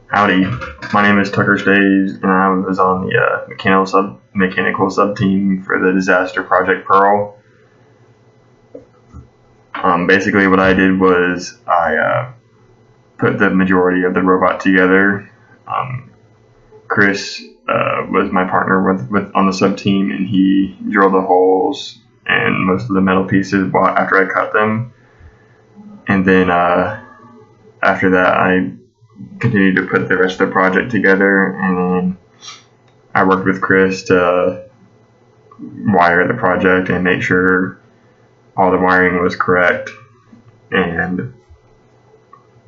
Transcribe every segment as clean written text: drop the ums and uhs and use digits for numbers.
Howdy, my name is Tucker Staves, and I was on the mechanical sub team for the Disaster Project Pearl. Basically, what I did was I put the majority of the robot together. Chris was my partner with on the sub team, and he drilled the holes and most of the metal pieces after I cut them. And then after that, I continued to put the rest of the project together, and then I worked with Chris to wire the project and make sure all the wiring was correct and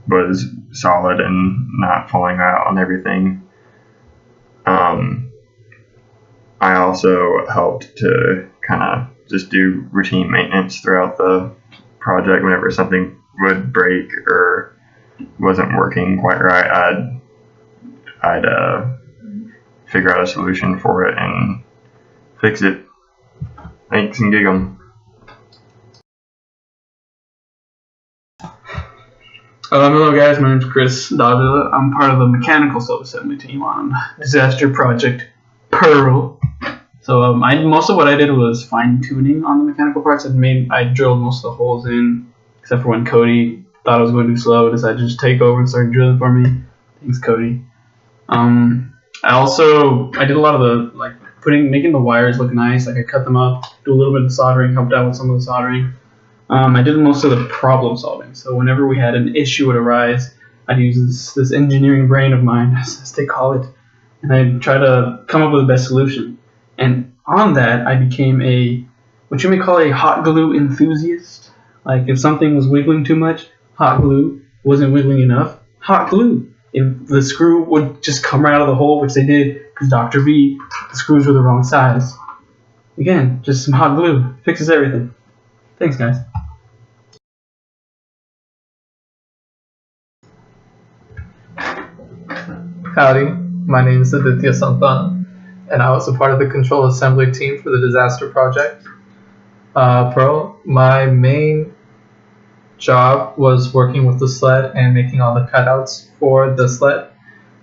was solid and not falling out on everything. I also helped to kind of just do routine maintenance throughout the project. Whenever something would break or wasn't working quite right, I'd figure out a solution for it and fix it. Thanks and gig 'em. Hello guys, my name's Chris Davila. I'm part of the mechanical sub-assembly team on Disaster Project Pearl. So most of what I did was fine-tuning on the mechanical parts. I drilled most of the holes in, except for when Cody thought I was going too slow, decided to just take over and start drilling for me. Thanks, Cody. I did a lot of the making the wires look nice. I cut them up, do a little bit of soldering, helped out with some of the soldering. I did most of the problem solving. So whenever we had an issue would arise, I'd use this engineering brain of mine, as they call it, and I'd try to come up with the best solution. And on that, I became what you may call a hot glue enthusiast. Like if something was wiggling too much, hot glue. Wasn't wiggling enough, hot glue. If the screw would just come right out of the hole, which they did, because Dr. V, the screws were the wrong size. Again, just some hot glue. Fixes everything. Thanks, guys. Howdy, my name is Aditya Santana, and I was a part of the control assembly team for the Disaster Project Pearl. My main job was working with the sled and making all the cutouts for the sled.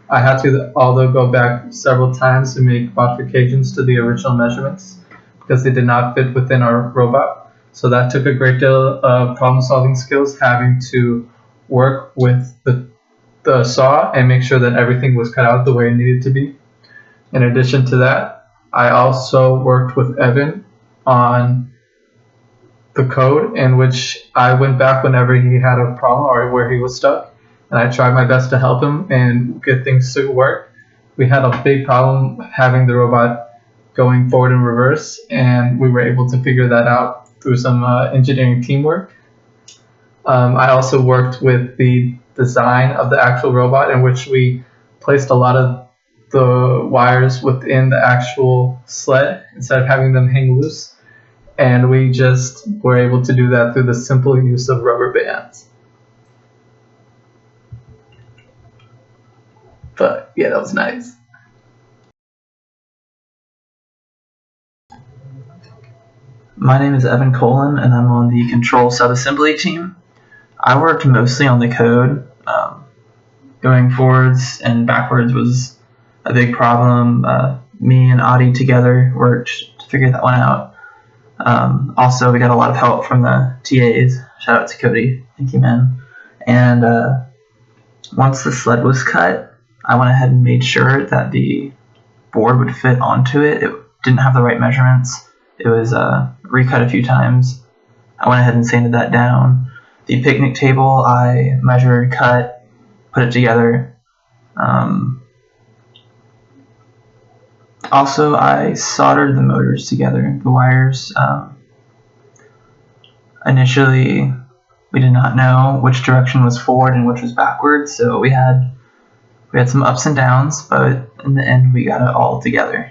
I had to although go back several times to make modifications to the original measurements because they did not fit within our robot. So that took a great deal of problem-solving skills, having to work with the saw and make sure that everything was cut out the way it needed to be. In addition to that, I also worked with Evan on the code, in which I went back whenever he had a problem or where he was stuck, and I tried my best to help him and get things to work. We had a big problem having the robot going forward and reverse, and we were able to figure that out through some engineering teamwork. I also worked with the design of the actual robot, in which we placed a lot of the wires within the actual sled instead of having them hang loose, and we just were able to do that through the simple use of rubber bands. But yeah, that was nice. My name is Evan Colin, and I'm on the control sub-assembly team. I worked mostly on the code. Going forwards and backwards was a big problem. Me and Adi together worked to figure that one out. Also, we got a lot of help from the TAs. Shout out to Cody. Thank you, man. And once the sled was cut, I went ahead and made sure that the board would fit onto it. It didn't have the right measurements. It was recut a few times. I went ahead and sanded that down. The picnic table, I measured, cut, put it together. Also, I soldered the motors together, the wires. Initially, we did not know which direction was forward and which was backwards, so we had some ups and downs, but in the end, we got it all together.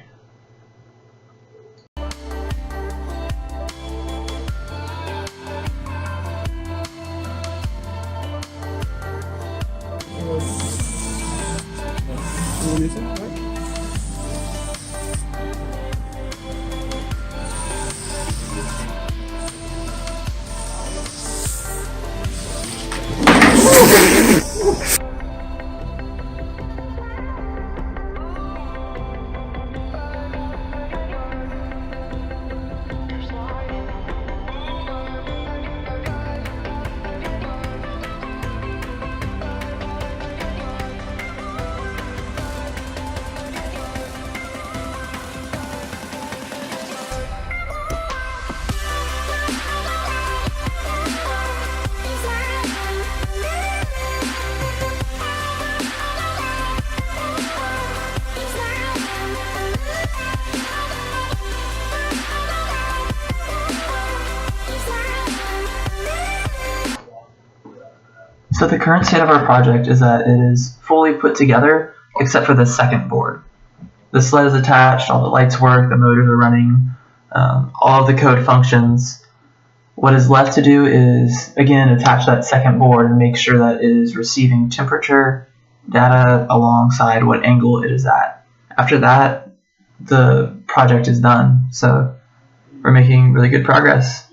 So the current state of our project is that it is fully put together except for the second board. The sled is attached, all the lights work, the motors are running, all of the code functions. What is left to do is, again, attach that second board and make sure that it is receiving temperature data alongside what angle it is at. After that, the project is done. So we're making really good progress.